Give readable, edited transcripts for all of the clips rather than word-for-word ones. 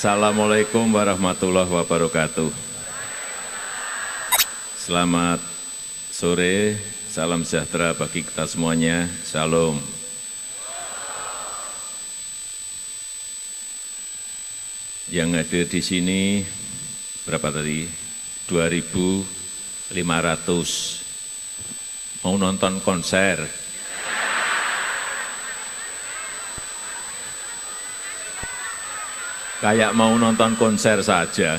Assalamualaikum warahmatullahi wabarakatuh. Selamat sore, salam sejahtera bagi kita semuanya. Shalom. Yang hadir di sini berapa tadi? 2.500. Mau nonton konser? Kayak mau nonton konser saja.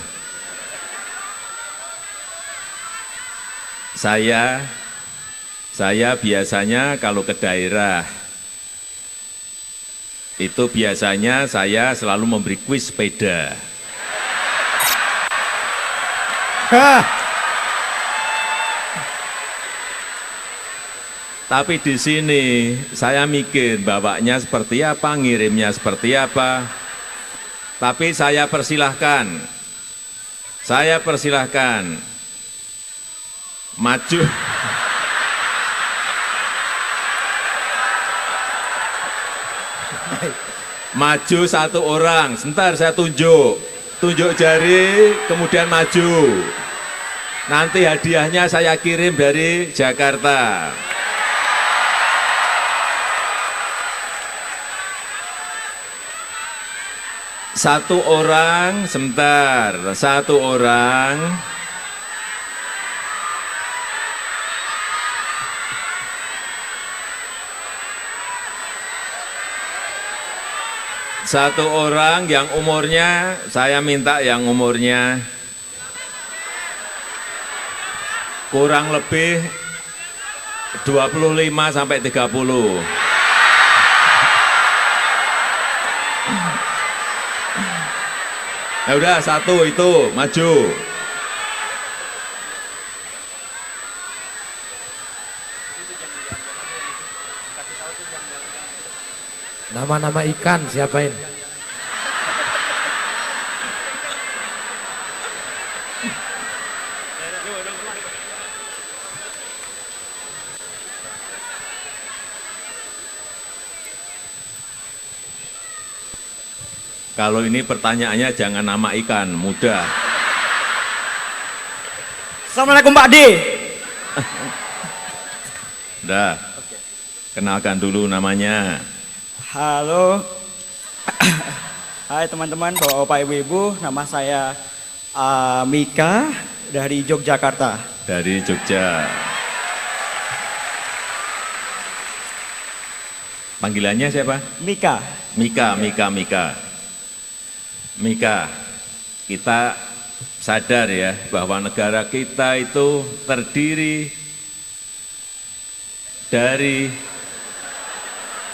Saya biasanya kalau ke daerah, itu biasanya saya selalu memberi kuis sepeda. Tapi di sini saya mikir bawanya seperti apa, ngirimnya seperti apa. Tapi saya persilahkan maju. Maju satu orang, sebentar saya tunjuk jari, kemudian maju. Nanti hadiahnya saya kirim dari Jakarta. Satu orang, sebentar, satu orang. Satu orang yang umurnya, saya minta yang umurnya kurang lebih 25 sampai 30. Ya udah, satu itu maju. Nama-nama ikan siapain? Kalau ini pertanyaannya jangan nama ikan, mudah. Assalamualaikum Pak D. Udah, kenalkan dulu namanya. Halo. Hai teman-teman, Bapak Ibu, nama saya Mika dari Yogyakarta. Dari Jogja. Panggilannya siapa? Mika. Mika, kita sadar ya bahwa negara kita itu terdiri dari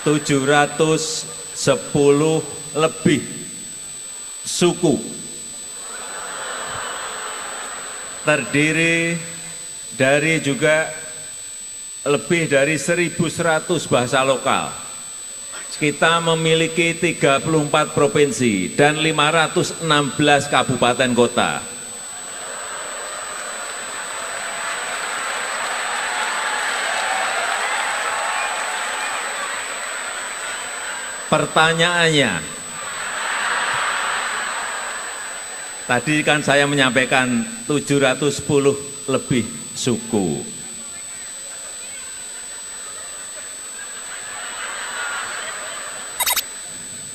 710 lebih suku. Terdiri dari juga lebih dari 1.100 bahasa lokal. Kita memiliki 34 provinsi dan 516 kabupaten kota. Pertanyaannya, tadi kan saya menyampaikan 710 lebih suku.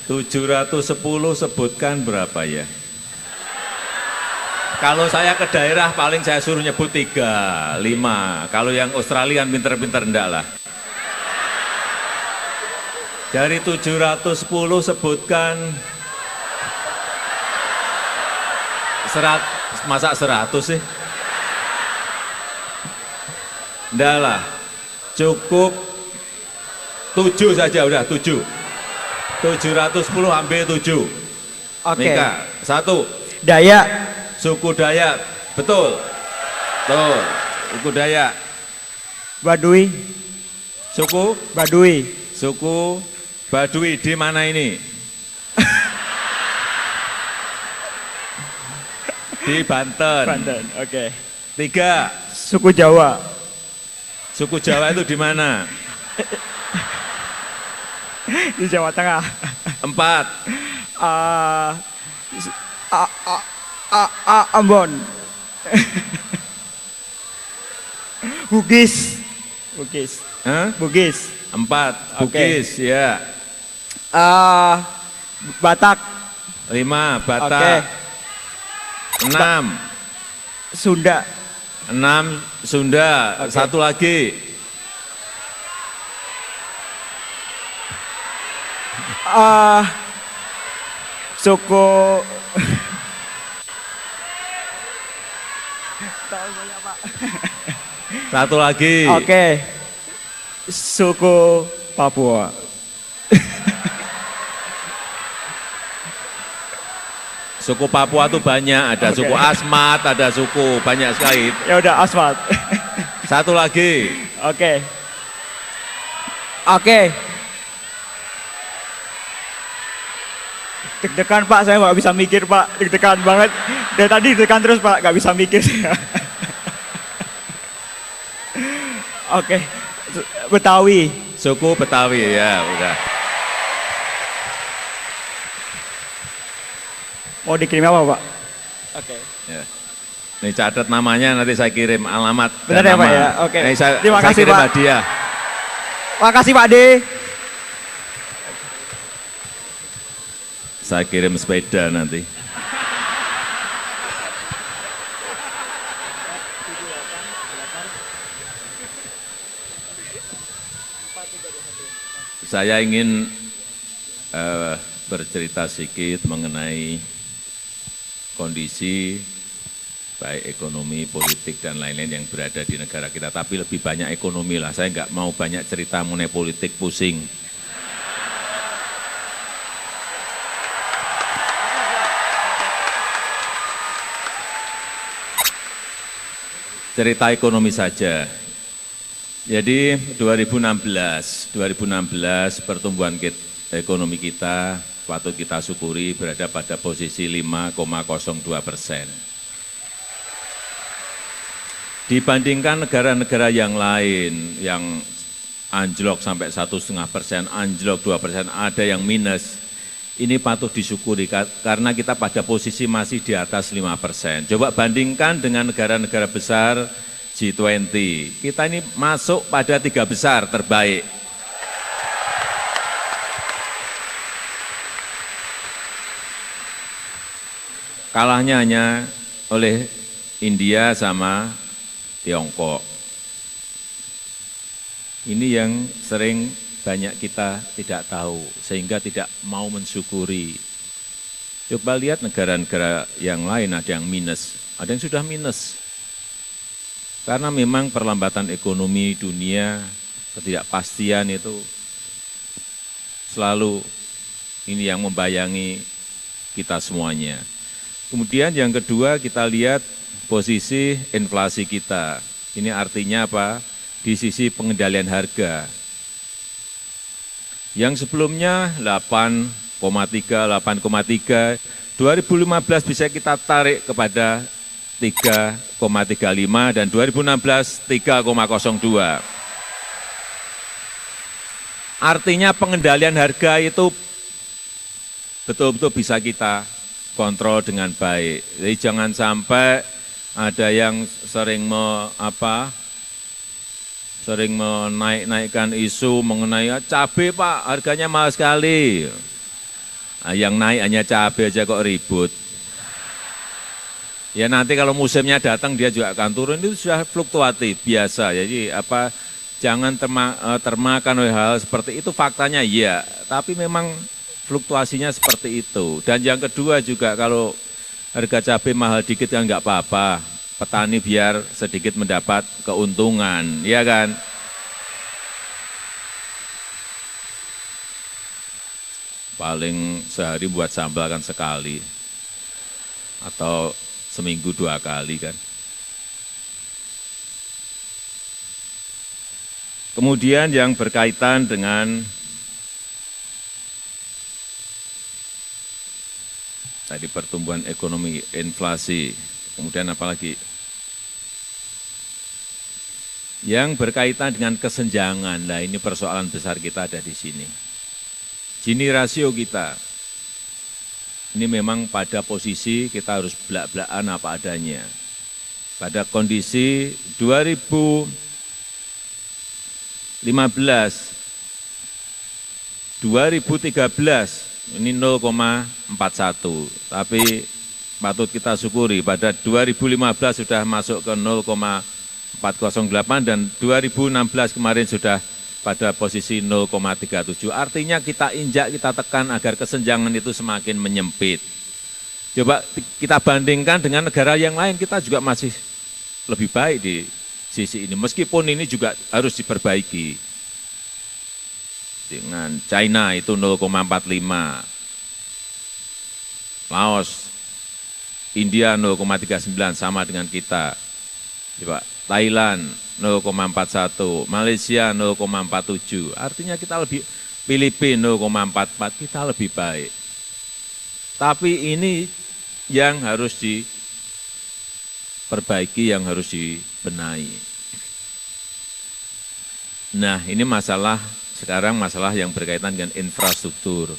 710 sebutkan berapa ya? Kalau saya ke daerah paling saya suruh nyebut 3, 5. Kalau yang Australia kan pinter-pinter enggak lah. Dari 710 sebutkan masa 100 sih? Enggak lah, cukup 7 saja, udah 7. 710 ambil 7. Oke. Mika, 1. Dayak. Suku Dayak, betul. Betul, suku Dayak. Baduy. Suku Baduy. Suku Baduy di mana ini? Di Banten. Banten, oke. 3. Suku Jawa. Suku Jawa itu di mana? Di Jawa Tengah. 4. Ambon. Bugis. Bugis. Hah? Bugis. 4, Oke. Bugis, ya. Batak. 5, Oke. Batak. 6, Sunda. 6, Sunda. Oke. Satu lagi. Suku. Satu lagi. Oke. Suku Papua. Suku Papua tuh banyak, ada Oke. suku Asmat, ada suku banyak sekali. Ya udah asfalt. Satu lagi. Oke. Oke. Deg-degan Pak, saya nggak bisa mikir Pak. Deg-degan banget. Dari tadi deg-degan terus Pak, nggak bisa mikir saya. Oke. Betawi. Suku Betawi, ya udah. Mau dikirim apa Pak? Oke. Ya. Ini catat namanya, nanti saya kirim alamat. Benar dan ya, Pak, nama. ya? Oke. Terima Saya kasih, kirim Pak. hadiah. Makasih Pak D. Saya kirim sepeda nanti. Saya ingin bercerita sedikit mengenai kondisi baik ekonomi, politik, dan lain-lain yang berada di negara kita. Tapi lebih banyak ekonomi lah, saya nggak mau banyak cerita mengenai politik, pusing. Cerita ekonomi saja. Jadi 2016 pertumbuhan ekonomi kita patut kita syukuri berada pada posisi 5,02%. Dibandingkan negara-negara yang lain yang anjlok sampai 1,5%, anjlok 2%, ada yang minus. Ini patut disyukuri karena kita pada posisi masih di atas 5%. Coba bandingkan dengan negara-negara besar G20. Kita ini masuk pada 3 besar terbaik. Kalahnya hanya oleh India sama Tiongkok. Ini yang sering banyak kita tidak tahu, sehingga tidak mau mensyukuri. Coba lihat negara-negara yang lain, ada yang minus, ada yang sudah minus. Karena memang perlambatan ekonomi dunia, ketidakpastian itu selalu ini yang membayangi kita semuanya. Kemudian yang kedua kita lihat posisi inflasi kita. Ini artinya apa? Di sisi pengendalian harga. Yang sebelumnya 8,3, 2015 bisa kita tarik kepada 3,35 dan 2016 3,02. Artinya pengendalian harga itu betul-betul bisa kita kontrol dengan baik. Jadi jangan sampai ada yang sering menaik-naikkan isu mengenai cabai Pak, harganya mahal sekali. Nah, yang naik hanya cabai aja kok ribut. Ya nanti kalau musimnya datang dia juga akan turun, itu sudah fluktuatif biasa. Jadi jangan termakan oleh hal seperti itu, faktanya iya, tapi memang fluktuasinya seperti itu. Dan yang kedua juga kalau harga cabai mahal dikit kan nggak apa-apa. Petani biar sedikit mendapat keuntungan, ya kan? Paling sehari buat sambal kan sekali, atau seminggu 2 kali kan. Kemudian yang berkaitan dengan tadi pertumbuhan ekonomi, inflasi, kemudian apalagi yang berkaitan dengan kesenjangan. Nah, ini persoalan besar kita ada di sini. Gini rasio kita. ini memang pada posisi kita harus belak-belakan apa adanya. Pada kondisi 2015, 2013 ini 0,41, tapi patut kita syukuri pada 2015 sudah masuk ke 0,408 dan 2016 kemarin sudah pada posisi 0,37. Artinya kita injak, kita tekan agar kesenjangan itu semakin menyempit. Coba kita bandingkan dengan negara yang lain, kita juga masih lebih baik di sisi ini. Meskipun ini juga harus diperbaiki. Dengan China itu 0,45, Laos, India 0,39 sama dengan kita. Coba Thailand 0,41, Malaysia 0,47. Artinya kita lebih, Filipina 0,44, kita lebih baik. Tapi ini yang harus diperbaiki, yang harus dibenahi. Nah, ini masalah sekarang, masalah yang berkaitan dengan infrastruktur.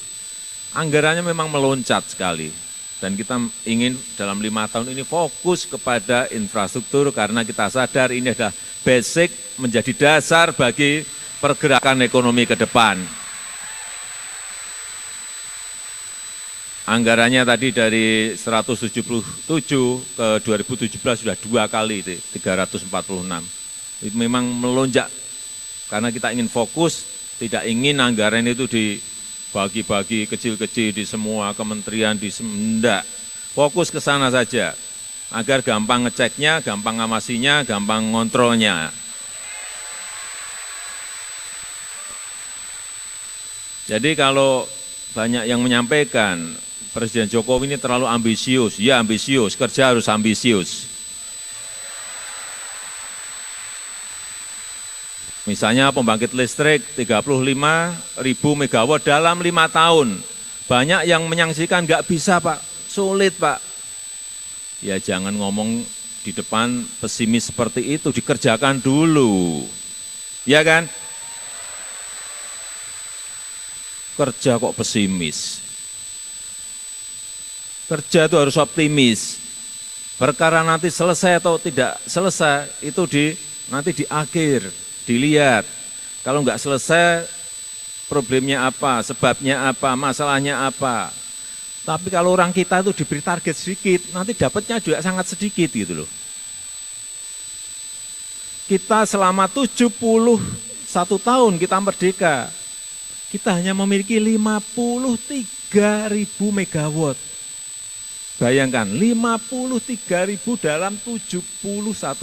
Anggarannya memang meloncat sekali. Dan kita ingin dalam 5 tahun ini fokus kepada infrastruktur karena kita sadar ini adalah basic, menjadi dasar bagi pergerakan ekonomi ke depan. Anggarannya tadi dari 177 ke 2017 sudah 2 kali, 346. Itu memang melonjak karena kita ingin fokus, tidak ingin anggaran itu dibagi-bagi kecil-kecil di semua kementerian, enggak. Fokus ke sana saja, agar gampang ngeceknya, gampang ngawasinya, gampang ngontrolnya. Jadi kalau banyak yang menyampaikan, Presiden Jokowi ini terlalu ambisius, ya ambisius, kerja harus ambisius. Misalnya pembangkit listrik 35.000 megawatt dalam 5 tahun. Banyak yang menyaksikan nggak bisa Pak, sulit Pak. Ya jangan ngomong di depan pesimis seperti itu, dikerjakan dulu. Ya kan? Kerja kok pesimis. Kerja itu harus optimis. Perkara nanti selesai atau tidak selesai, itu nanti di akhir. Dilihat, kalau nggak selesai, problemnya apa, sebabnya apa, masalahnya apa. Tapi kalau orang kita itu diberi target sedikit, nanti dapatnya juga sangat sedikit gitu loh. Kita selama 71 tahun kita merdeka, kita hanya memiliki 53.000 megawatt. Bayangkan, 53.000 dalam 71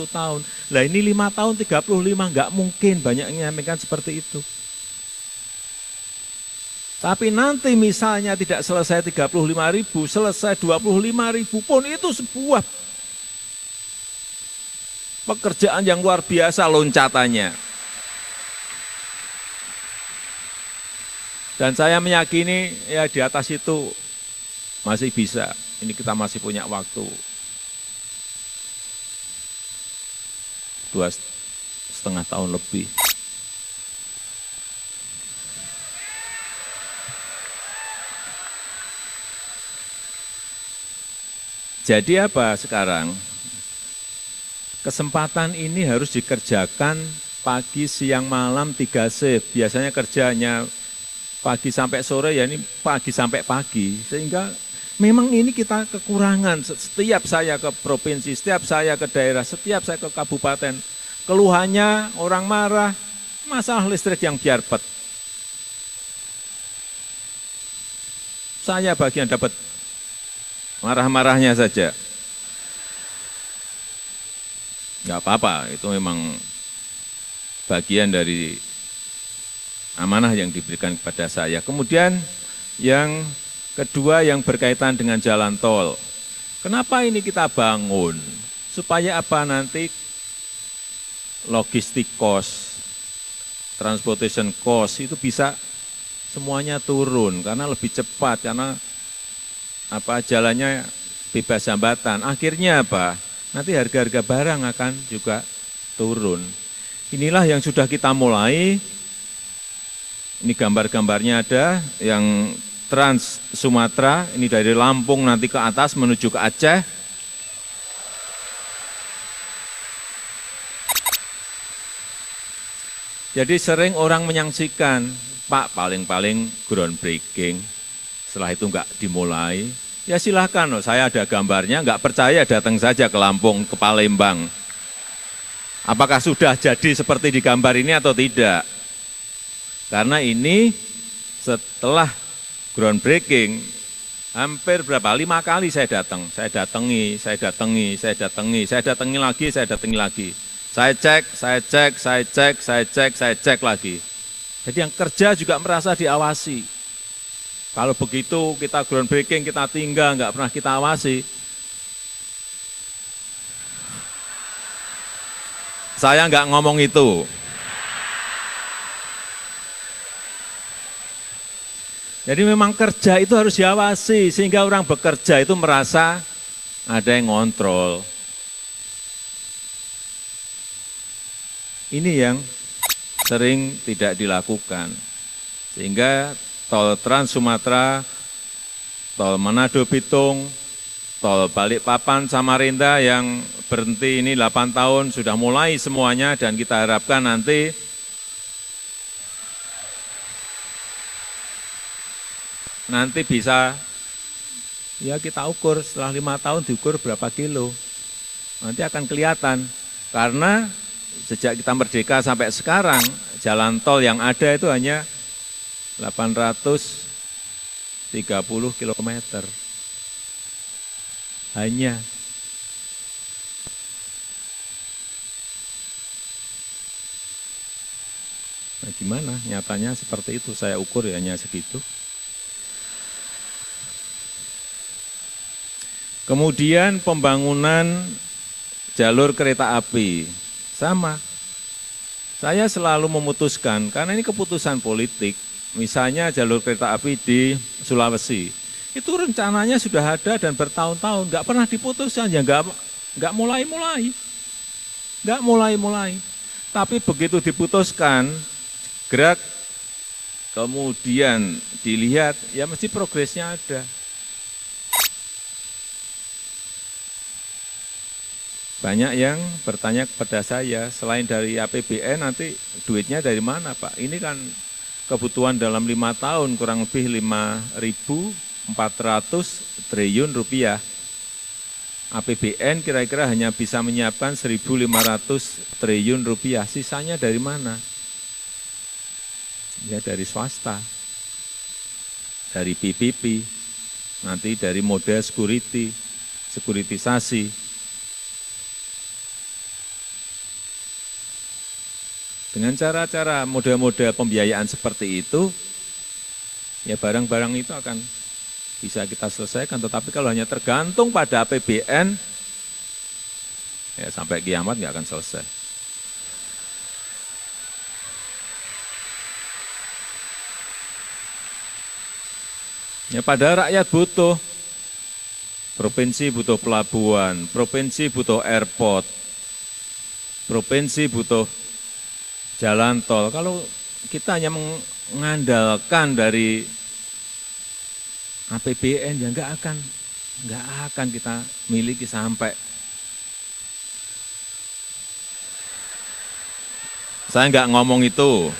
tahun. Lah ini 5 tahun 35, nggak mungkin banyak yang menyampaikan seperti itu. Tapi nanti misalnya tidak selesai 35.000, selesai 25.000 pun itu sebuah pekerjaan yang luar biasa loncatannya. Dan saya meyakini ya di atas itu masih bisa. Ini kita masih punya waktu 2,5 tahun lebih. Jadi apa sekarang? Kesempatan ini harus dikerjakan pagi, siang, malam, 3 shift. Biasanya kerjanya pagi sampai sore, ya ini pagi sampai pagi. Sehingga memang ini kita kekurangan. Setiap saya ke provinsi, setiap saya ke daerah, setiap saya ke kabupaten, keluhannya orang marah, masalah listrik yang biarpet. Saya bagian dapat marah-marahnya saja. Enggak apa-apa, itu memang bagian dari amanah yang diberikan kepada saya. Kemudian yang kedua yang berkaitan dengan jalan tol. Kenapa ini kita bangun? Supaya apa nanti logistik cost, transportation cost itu bisa semuanya turun karena lebih cepat, karena apa jalannya bebas hambatan. Akhirnya apa? Nanti harga-harga barang akan juga turun. Inilah yang sudah kita mulai. Ini gambar-gambarnya ada yang Trans Sumatera, ini dari Lampung nanti ke atas menuju ke Aceh. Jadi sering orang menyaksikan, Pak paling-paling groundbreaking, setelah itu enggak dimulai, ya silahkan loh, saya ada gambarnya, enggak percaya datang saja ke Lampung, ke Palembang. Apakah sudah jadi seperti di gambar ini atau tidak? Karena ini setelah groundbreaking, hampir berapa? 5 kali saya datang. Saya datangi lagi. Saya cek lagi. Jadi yang kerja juga merasa diawasi. Kalau begitu kita groundbreaking, kita tinggal, nggak pernah kita awasi. Saya nggak ngomong itu. Jadi memang kerja itu harus diawasi, sehingga orang bekerja itu merasa ada yang ngontrol. Ini yang sering tidak dilakukan. Sehingga tol Trans Sumatera, tol Manado Bitung, tol Balikpapan Samarinda yang berhenti ini 8 tahun sudah mulai semuanya, dan kita harapkan nanti bisa, ya kita ukur setelah 5 tahun diukur berapa kilo. Nanti akan kelihatan, karena sejak kita merdeka sampai sekarang, jalan tol yang ada itu hanya 830 km. Hanya. Nah gimana, nyatanya seperti itu, saya ukur ya hanya segitu. Kemudian pembangunan jalur kereta api, sama. Saya selalu memutuskan, karena ini keputusan politik, misalnya jalur kereta api di Sulawesi, itu rencananya sudah ada dan bertahun-tahun, nggak pernah diputuskan, ya nggak mulai-mulai. Tapi begitu diputuskan, gerak, kemudian dilihat, ya mesti progresnya ada. Banyak yang bertanya kepada saya, selain dari APBN nanti duitnya dari mana Pak? Ini kan kebutuhan dalam 5 tahun kurang lebih 5.400 triliun rupiah. APBN kira-kira hanya bisa menyiapkan 1.500 triliun rupiah, sisanya dari mana? Ya dari swasta, dari PPP, nanti dari model sekuritisasi. Dengan cara-cara model-model pembiayaan seperti itu, ya barang-barang itu akan bisa kita selesaikan. Tetapi kalau hanya tergantung pada APBN, ya sampai kiamat nggak akan selesai. Ya pada rakyat butuh, provinsi butuh pelabuhan, provinsi butuh airport, provinsi butuh jalan tol. Kalau kita hanya mengandalkan dari APBN, ya nggak akan kita miliki sampai. Saya nggak ngomong itu.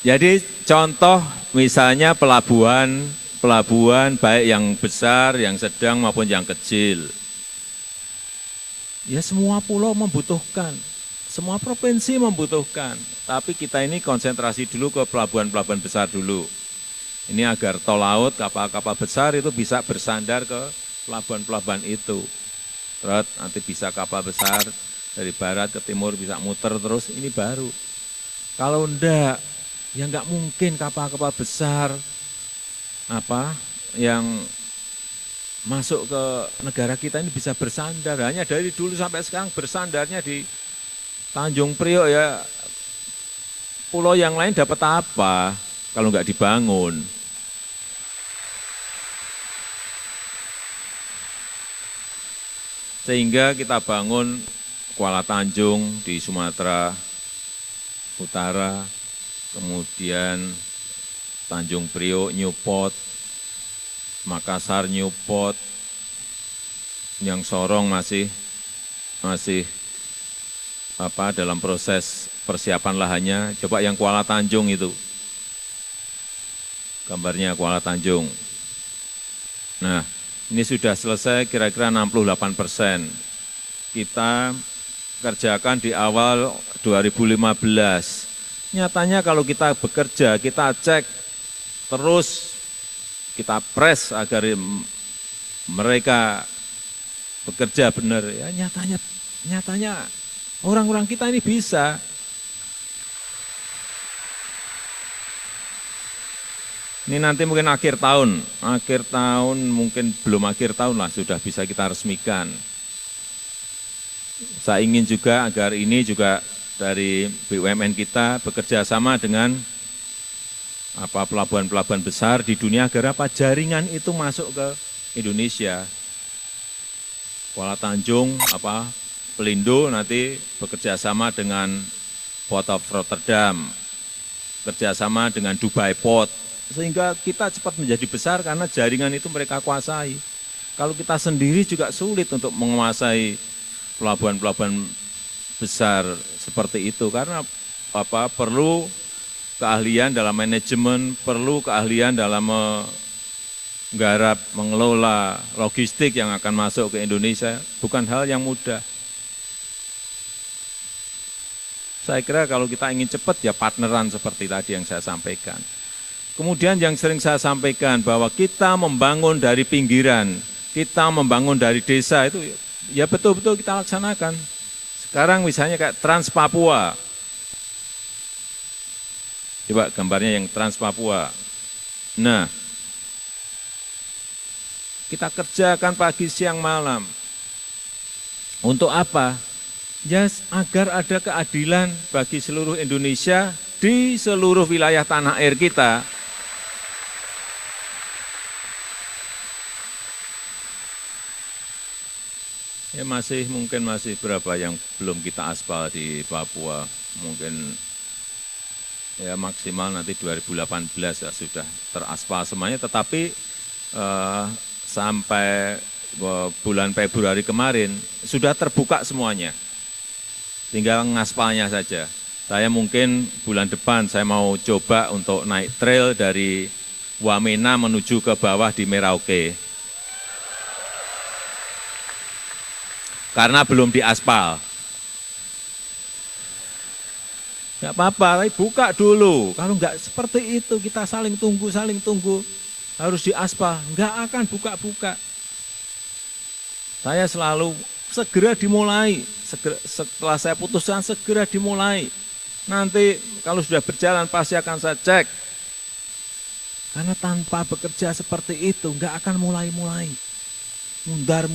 Jadi contoh misalnya pelabuhan baik yang besar, yang sedang maupun yang kecil. Ya semua pulau membutuhkan, semua provinsi membutuhkan, tapi kita ini konsentrasi dulu ke pelabuhan-pelabuhan besar dulu. Ini agar tol laut, kapal-kapal besar itu bisa bersandar ke pelabuhan-pelabuhan itu. Terus nanti bisa kapal besar dari barat ke timur bisa muter terus, ini baru. Kalau enggak, ya enggak mungkin kapal-kapal besar yang masuk ke negara kita ini bisa bersandar. Hanya dari dulu sampai sekarang bersandarnya di Tanjung Priok, ya pulau yang lain dapat apa kalau nggak dibangun? Sehingga kita bangun Kuala Tanjung di Sumatera Utara, kemudian Tanjung Priok, Newport, Makassar, Newport, yang Sorong masih dalam proses persiapan lahannya. Coba yang Kuala Tanjung itu, gambarnya Kuala Tanjung. Nah, ini sudah selesai kira-kira 68%. Kita kerjakan di awal 2015. Nyatanya kalau kita bekerja, kita cek terus, kita press agar mereka bekerja benar. Ya nyatanya orang-orang kita ini bisa. Ini nanti mungkin akhir tahun mungkin belum akhir tahun lah sudah bisa kita resmikan. Saya ingin juga agar ini juga dari BUMN kita bekerja sama dengan pelabuhan-pelabuhan besar di dunia agar jaringan itu masuk ke Indonesia. Kuala Tanjung, Pelindo nanti bekerja sama dengan Port of Rotterdam, kerjasama dengan Dubai Port, sehingga kita cepat menjadi besar karena jaringan itu mereka kuasai. Kalau kita sendiri juga sulit untuk menguasai pelabuhan-pelabuhan besar seperti itu, karena perlu keahlian dalam manajemen, perlu keahlian dalam menggarap, mengelola logistik yang akan masuk ke Indonesia, bukan hal yang mudah. Saya kira kalau kita ingin cepat ya partneran seperti tadi yang saya sampaikan. Kemudian yang sering saya sampaikan bahwa kita membangun dari pinggiran, kita membangun dari desa itu ya betul-betul kita laksanakan. Sekarang misalnya kayak Trans Papua. Coba gambarnya yang Trans Papua. Nah, kita kerjakan pagi, siang, malam. Untuk apa? Ya agar ada keadilan bagi seluruh Indonesia di seluruh wilayah tanah air kita. Ya mungkin masih berapa yang belum kita aspal di Papua, mungkin ya maksimal nanti 2018 ya sudah teraspal semuanya, tetapi sampai bulan Februari kemarin sudah terbuka semuanya, tinggal ngaspalnya saja. Saya mungkin bulan depan saya mau coba untuk naik trail dari Wamena menuju ke bawah di Merauke. Karena belum diaspal. Enggak apa-apa, tapi buka dulu. Kalau enggak seperti itu, kita saling tunggu, harus diaspal, enggak akan buka-buka. Saya selalu segera dimulai, setelah saya putuskan segera dimulai. Nanti kalau sudah berjalan pasti akan saya cek. Karena tanpa bekerja seperti itu, enggak akan mulai-mulai. Mundur.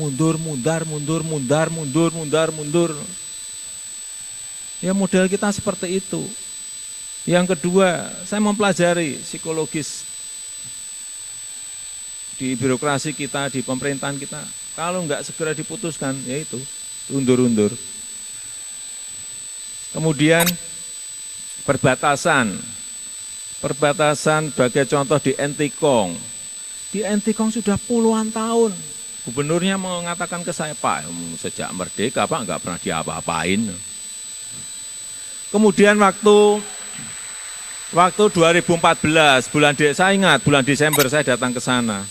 Ya model kita seperti itu. Yang kedua, saya mempelajari psikologis di birokrasi kita, di pemerintahan kita. Kalau enggak segera diputuskan, ya itu, undur-undur. Kemudian perbatasan sebagai contoh di Entikong. Di Entikong sudah puluhan tahun. Gubernurnya mengatakan ke saya, Pak, sejak merdeka Pak enggak pernah diapa-apain. Kemudian waktu 2014, saya ingat bulan Desember saya datang ke sana.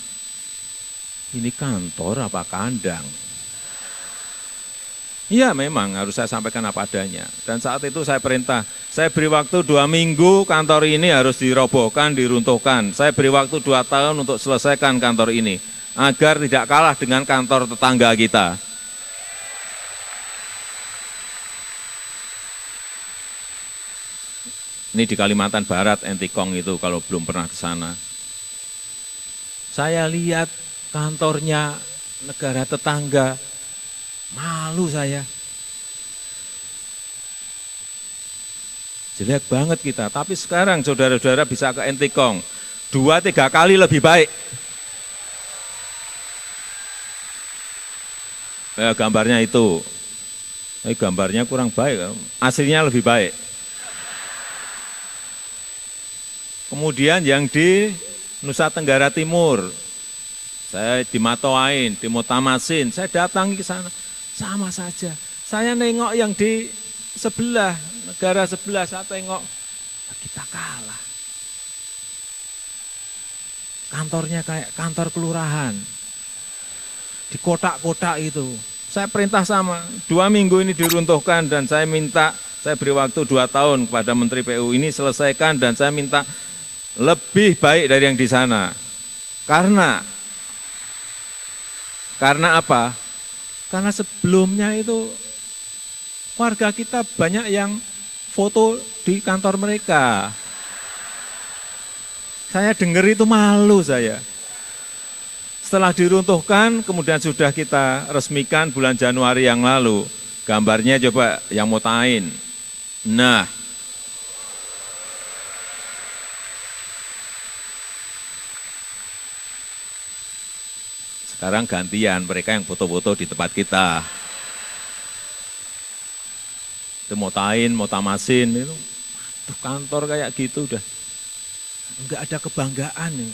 Ini kantor apa kandang? Iya memang harus saya sampaikan apa adanya. Dan saat itu saya perintah, saya beri waktu 2 minggu kantor ini harus dirobohkan, diruntuhkan. Saya beri waktu 2 tahun untuk selesaikan kantor ini. Agar tidak kalah dengan kantor tetangga kita. Ini di Kalimantan Barat, Entikong itu kalau belum pernah ke sana. Saya lihat kantornya negara tetangga, malu saya. Jelek banget kita, tapi sekarang saudara-saudara bisa ke Entikong 2-3 kali lebih baik. Ya, gambarnya itu, gambarnya kurang baik, aslinya lebih baik. Kemudian yang di Nusa Tenggara Timur, saya di Matoain, di Motamasin, saya datangi ke sana, sama saja. Saya nengok yang di sebelah, negara sebelah, saya tengok, kita kalah. Kantornya kayak kantor kelurahan, di kotak-kotak itu. Saya perintah sama, 2 minggu ini diruntuhkan dan saya minta, saya beri waktu 2 tahun kepada Menteri PU ini selesaikan dan saya minta lebih baik dari yang di sana. Karena apa? Karena sebelumnya itu warga kita banyak yang foto di kantor mereka. Saya dengar itu malu saya. Setelah diruntuhkan, kemudian sudah kita resmikan bulan Januari yang lalu. Gambarnya coba yang Motain. Nah, sekarang gantian mereka yang foto-foto di tempat kita. Itu Motain, Motamasin, itu kantor kayak gitu udah. Enggak ada kebanggaan nih.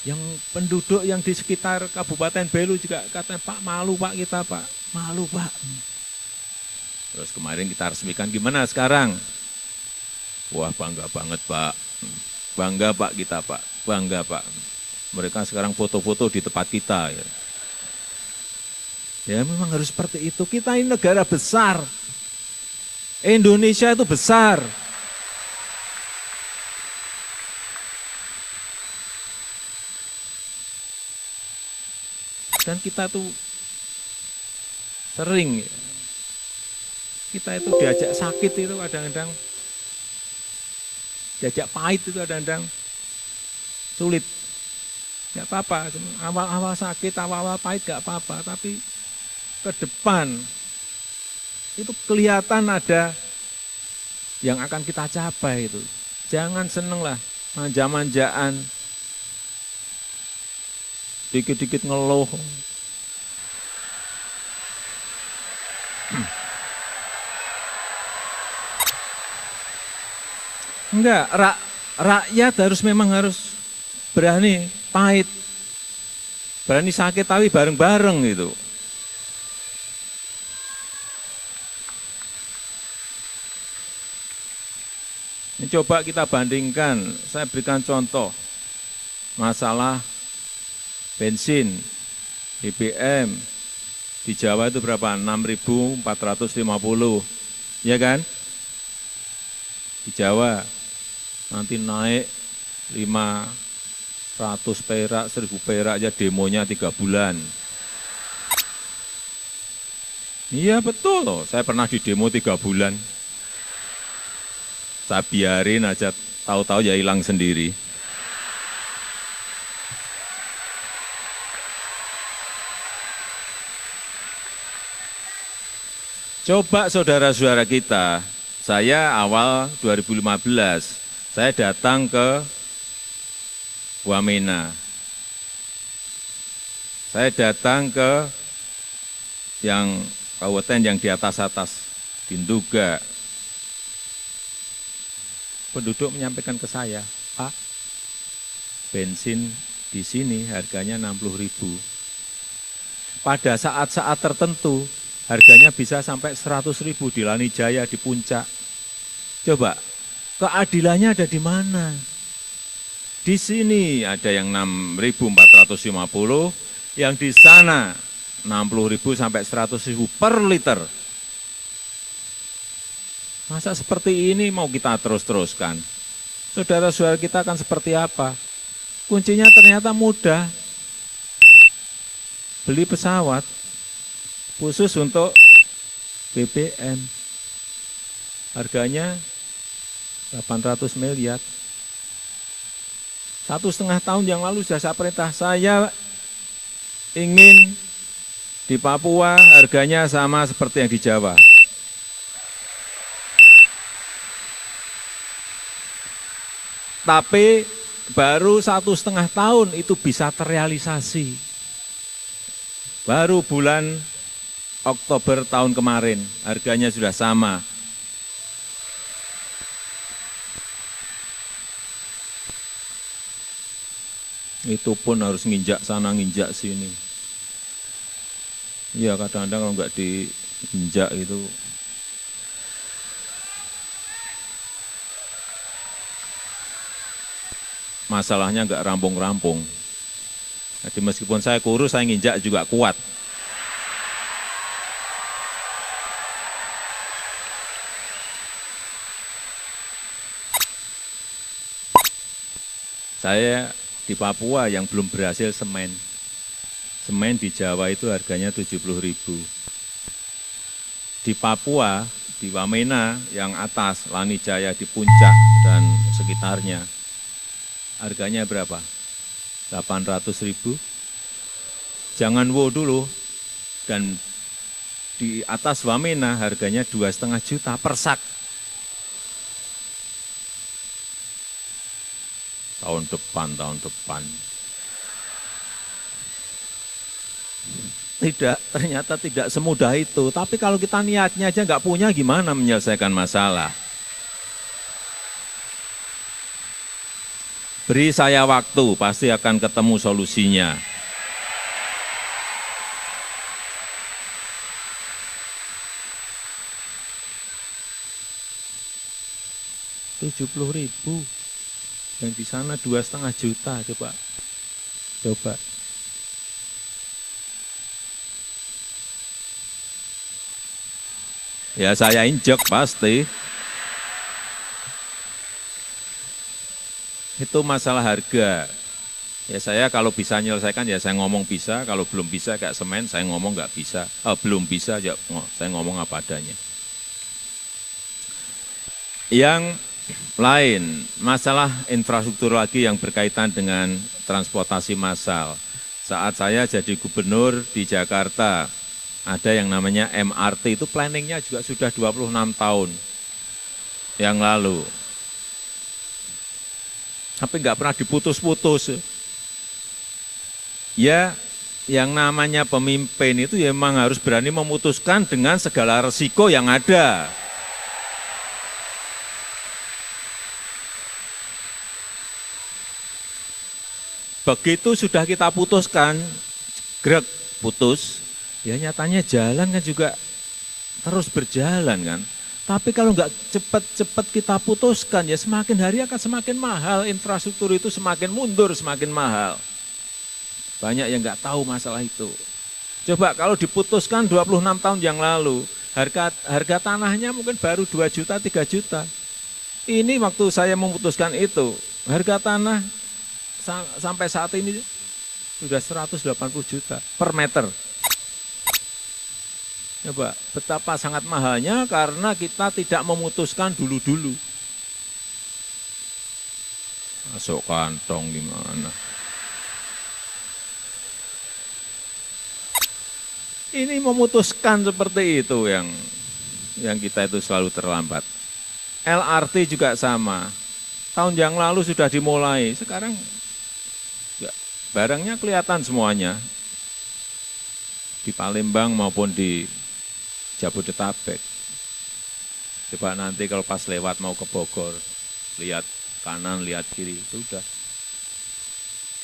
Yang penduduk yang di sekitar Kabupaten Belu juga katanya, Pak malu Pak kita Pak, malu Pak. Terus kemarin kita resmikan, gimana sekarang? Wah bangga banget Pak, bangga Pak kita Pak, bangga Pak. Mereka sekarang foto-foto di tempat kita. Ya memang harus seperti itu, kita ini negara besar. Indonesia itu besar. Dan kita tuh sering, kita itu diajak sakit itu kadang-kadang, diajak pahit itu kadang-kadang sulit. Gak apa-apa, awal-awal sakit, awal-awal pahit gak apa-apa, tapi ke depan itu kelihatan ada yang akan kita capai itu. Jangan seneng lah, manja-manjaan. Dikit-dikit ngeluh. Enggak, rakyat memang harus berani pahit. Berani sakit tapi bareng-bareng gitu. Ini coba kita bandingkan, saya berikan contoh. Masalah bensin, BBM, di Jawa itu berapa? 6.450, ya kan? Di Jawa nanti naik 500 perak, 1.000 perak aja demonya 3 bulan. Iya betul loh, saya pernah di demo 3 bulan. Saya biarin aja, tahu-tahu ya hilang sendiri. Coba saudara-saudara kita, saya awal 2015, saya datang ke Wamena. Saya datang ke yang kabupaten yang di atas-atas, di Nduga. Penduduk menyampaikan ke saya, Pak, bensin di sini harganya 60.000. Pada saat-saat tertentu, harganya bisa sampai 100.000 di Lani Jaya, di puncak. Coba, keadilannya ada di mana? Di sini ada yang 6.450, yang di sana 60.000 sampai 100.000 per liter. Masa seperti ini mau kita terus-teruskan? Saudara-saudara kita akan seperti apa? Kuncinya ternyata mudah. Beli pesawat khusus untuk BBM. Harganya 800 miliar. 1,5 tahun yang lalu sudah saya perintah, saya ingin di Papua harganya sama seperti yang di Jawa. Tapi baru 1,5 tahun itu bisa terrealisasi. Baru bulan Oktober tahun kemarin, harganya sudah sama. Itu pun harus nginjak sana, nginjak sini. Ya kadang-kadang kalau nggak diinjak itu masalahnya nggak rampung-rampung. Jadi meskipun saya kurus, saya nginjak juga kuat. Saya di Papua yang belum berhasil semen. Semen di Jawa itu harganya 70.000. Di Papua, di Wamena yang atas, Lanijaya di puncak dan sekitarnya, harganya berapa? 800.000. Jangan wow dulu. Dan di atas Wamena harganya 2,5 juta per sak. Tahun depan. Ternyata tidak semudah itu. Tapi kalau kita niatnya aja nggak punya, gimana menyelesaikan masalah? Beri saya waktu, pasti akan ketemu solusinya. Rp70.000. Yang di sana 2,5 juta, coba. Ya saya injek pasti. Itu masalah harga. Ya saya kalau bisa menyelesaikan ya saya ngomong bisa, kalau belum bisa kayak semen saya ngomong nggak bisa, belum bisa ya saya ngomong apa adanya. Yang lain, masalah infrastruktur lagi yang berkaitan dengan transportasi massal. Saat saya jadi gubernur di Jakarta, ada yang namanya MRT, itu planningnya juga sudah 26 tahun yang lalu. Tapi nggak pernah diputus-putus. Ya, yang namanya pemimpin itu ya memang harus berani memutuskan dengan segala resiko yang ada. Begitu sudah kita putuskan, grek putus, ya nyatanya jalan kan juga terus berjalan kan. Tapi kalau nggak cepat-cepat kita putuskan, ya semakin hari akan semakin mahal, infrastruktur itu semakin mundur, semakin mahal. Banyak yang nggak tahu masalah itu. Coba kalau diputuskan 26 tahun yang lalu, harga tanahnya mungkin baru 2 juta, 3 juta. Ini waktu saya memutuskan itu, harga tanah sampai saat ini sudah 180 juta per meter. Coba, betapa sangat mahalnya karena kita tidak memutuskan dulu-dulu. Masuk kantong gimana? Ini memutuskan seperti itu yang kita itu selalu terlambat. LRT juga sama. Tahun yang lalu sudah dimulai, sekarang barangnya kelihatan semuanya. Di Palembang maupun di Jabodetabek. Coba nanti kalau pas lewat mau ke Bogor, lihat kanan, lihat kiri, sudah.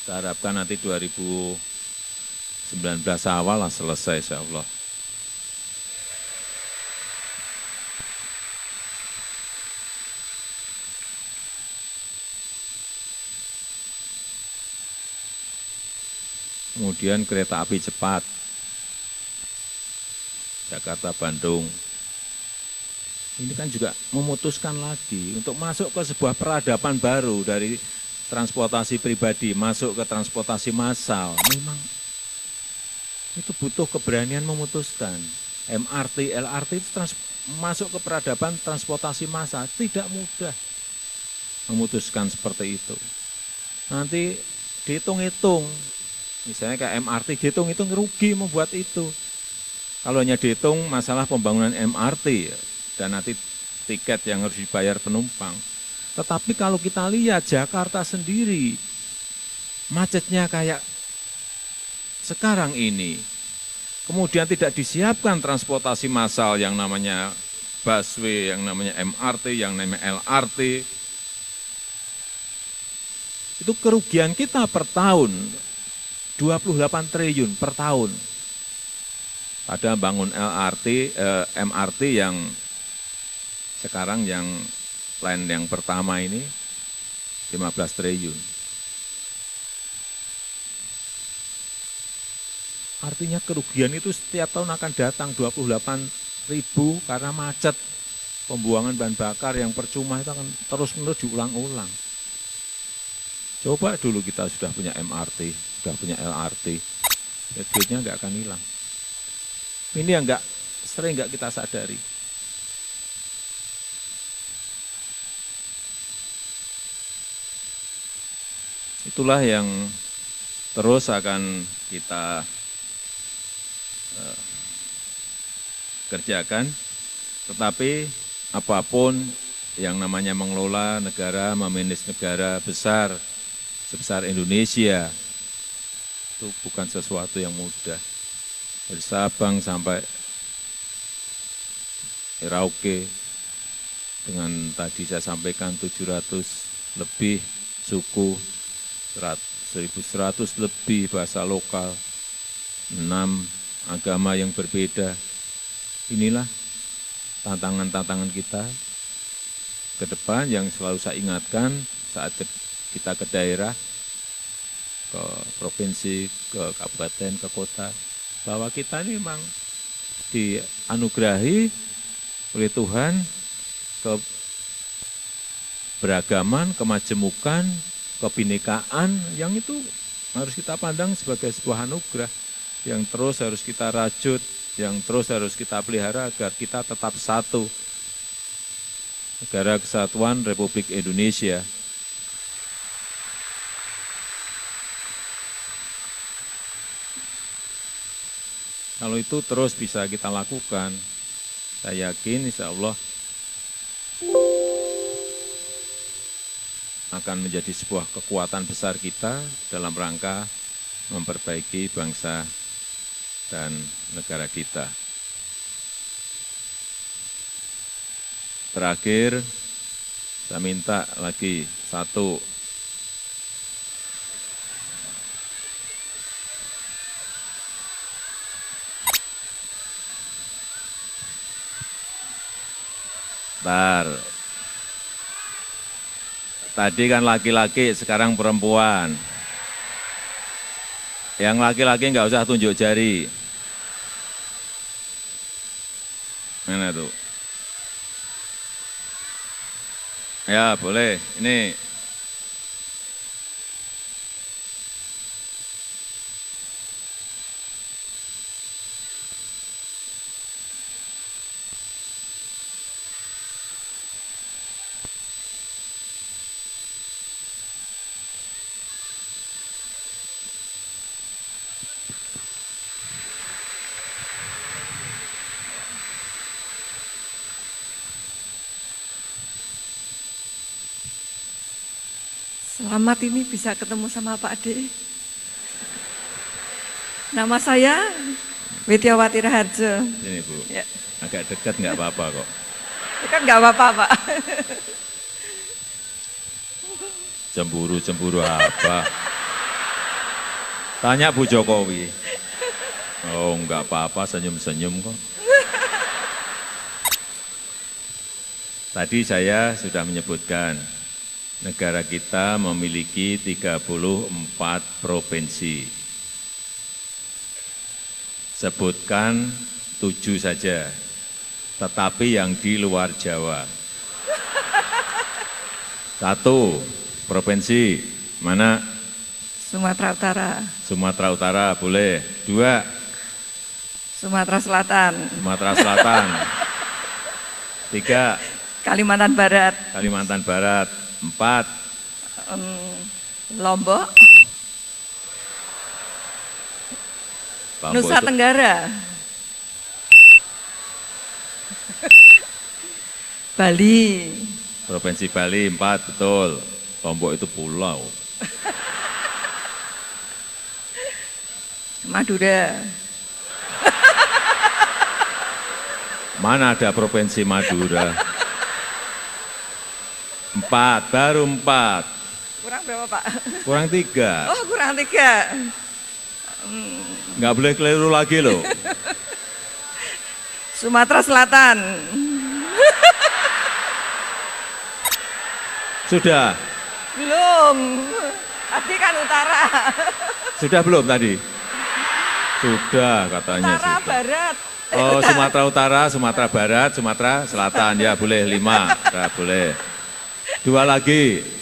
Kita harapkan nanti 2019 awal lah selesai insya Allah. Kemudian kereta api cepat, Jakarta-Bandung. Ini kan juga memutuskan lagi untuk masuk ke sebuah peradaban baru dari transportasi pribadi, masuk ke transportasi massal. Memang itu butuh keberanian memutuskan. MRT, LRT itu masuk ke peradaban transportasi massal. Tidak mudah memutuskan seperti itu. Nanti dihitung-hitung. Misalnya kayak MRT, dihitung-hitung rugi membuat itu. Kalau hanya dihitung masalah pembangunan MRT dan nanti tiket yang harus dibayar penumpang. Tetapi kalau kita lihat Jakarta sendiri, macetnya kayak sekarang ini. Kemudian tidak disiapkan transportasi massal yang namanya busway, yang namanya MRT, yang namanya LRT. Itu kerugian kita per tahun 28 triliun per tahun. Ada bangun MRT yang sekarang yang plan yang pertama ini 15 triliun. Artinya kerugian itu setiap tahun akan datang 28.000 karena macet. Pembuangan bahan bakar yang percuma itu akan terus-menerus diulang-ulang. Coba dulu kita sudah punya MRT, sudah punya LRT, ya duitnya nggak akan hilang. Ini yang sering nggak kita sadari. Itulah yang terus akan kita kerjakan, tetapi apapun yang namanya mengelola negara, memanage negara besar, sebesar Indonesia, itu bukan sesuatu yang mudah. Dari Sabang sampai Merauke, dengan tadi saya sampaikan 700 lebih suku, 1.100 lebih bahasa lokal, 6 agama yang berbeda. Inilah tantangan-tantangan kita ke depan yang selalu saya ingatkan saat kita ke daerah, ke provinsi, ke kabupaten, ke kota, bahwa kita ini memang dianugerahi oleh Tuhan keberagaman, kemajemukan, kebinekaan yang itu harus kita pandang sebagai sebuah anugerah yang terus harus kita rajut, yang terus harus kita pelihara agar kita tetap satu. Negara Kesatuan Republik Indonesia. Kalau itu terus bisa kita lakukan, saya yakin insya Allah akan menjadi sebuah kekuatan besar kita dalam rangka memperbaiki bangsa dan negara kita. Terakhir, saya minta lagi satu. Tadi kan laki-laki, sekarang perempuan. Yang laki-laki nggak usah tunjuk jari. Mana tuh? Ya, boleh. Ini. Selamat ini bisa ketemu sama Pak Ade. Nama saya Widyawati Raharjo. Ini Bu, ya. Agak dekat nggak apa-apa kok. Kan nggak apa-apa Pak. Cemburu apa? Tanya Bu Jokowi. Oh nggak apa-apa, senyum-senyum kok. Tadi saya sudah menyebutkan negara kita memiliki 34 provinsi. Sebutkan 7 saja, tetapi yang di luar Jawa. 1, provinsi mana? Sumatera Utara. Sumatera Utara, boleh. 2, Sumatera Selatan. Sumatera Selatan. 3, Kalimantan Barat. Kalimantan Barat. 4, Lombok. Lombok Nusa itu, Tenggara. Bali. Provinsi Bali 4, betul. Lombok itu pulau. Madura. Mana ada provinsi Madura? 4, baru 4. Kurang berapa Pak? Kurang 3. Oh kurang 3. Nggak boleh keliru lagi loh. Sumatera Selatan. Sudah? Belum. Tadi kan utara. Sudah belum tadi? Sudah katanya Utara sudah. Barat. Oh, Sumatera Utara, Sumatera Barat, Sumatera Selatan. Ya boleh 5. Ya, boleh. 2 lagi.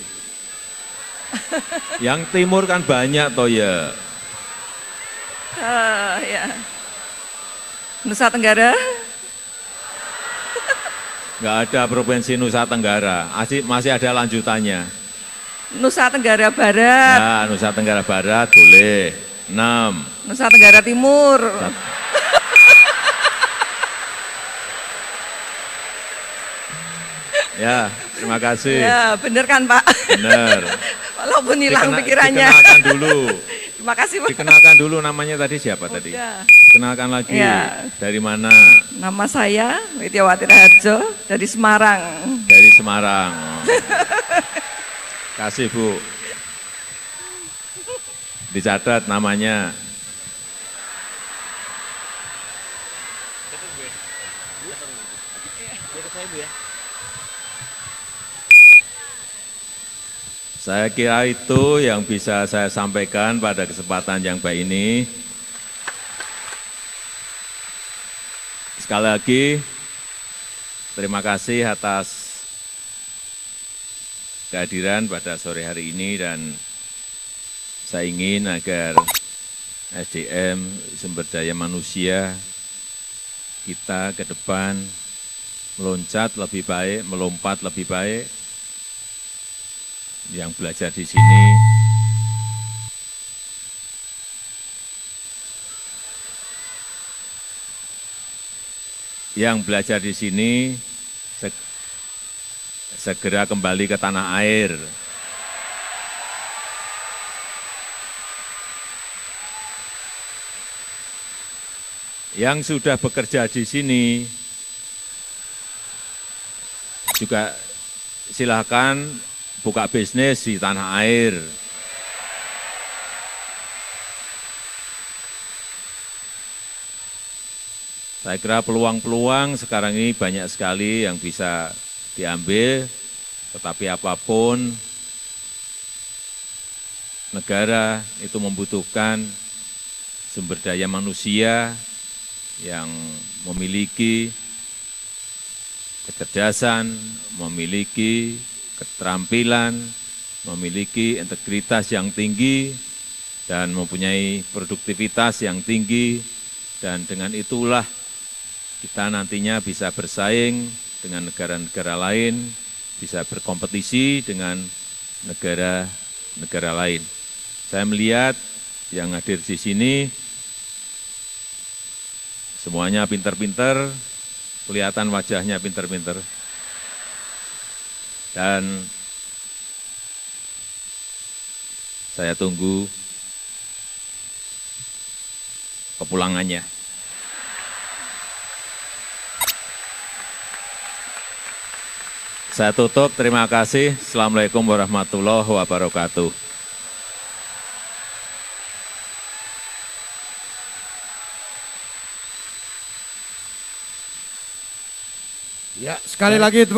Yang timur kan banyak toh ya. Ya. Nusa Tenggara. Nggak ada provinsi Nusa Tenggara. Masih ada lanjutannya. Nusa Tenggara Barat. Nah, Nusa Tenggara Barat boleh. 6. Nusa Tenggara Timur. Ya, terima kasih. Ya, bener kan Pak? Benar. Walaupun hilang pikirannya. Dikenalkan dulu. Terima kasih Pak. Dikenalkan dulu namanya tadi siapa tadi? Udah. Kenalkan lagi. Ya. Dari mana? Nama saya Widyawati Raharjo dari Semarang. Dari Semarang. Oh. Kasih Bu. Dicatat namanya. Saya kira itu yang bisa saya sampaikan pada kesempatan yang baik ini. Sekali lagi, terima kasih atas kehadiran pada sore hari ini dan saya ingin agar SDM, sumber daya manusia, kita ke depan meloncat lebih baik, melompat lebih baik. Yang belajar di sini segera kembali ke tanah air. Yang sudah bekerja di sini juga silakan buka bisnis di tanah air. Saya kira peluang-peluang sekarang ini banyak sekali yang bisa diambil, tetapi apapun negara itu membutuhkan sumber daya manusia yang memiliki kecerdasan, memiliki keterampilan, memiliki integritas yang tinggi, dan mempunyai produktivitas yang tinggi, dan dengan itulah kita nantinya bisa bersaing dengan negara-negara lain, bisa berkompetisi dengan negara-negara lain. Saya melihat yang hadir di sini, semuanya pinter-pinter, kelihatan wajahnya pinter-pinter. Dan saya tunggu kepulangannya. Saya tutup, terima kasih. Assalamualaikum warahmatullahi wabarakatuh. Ya, sekali lagi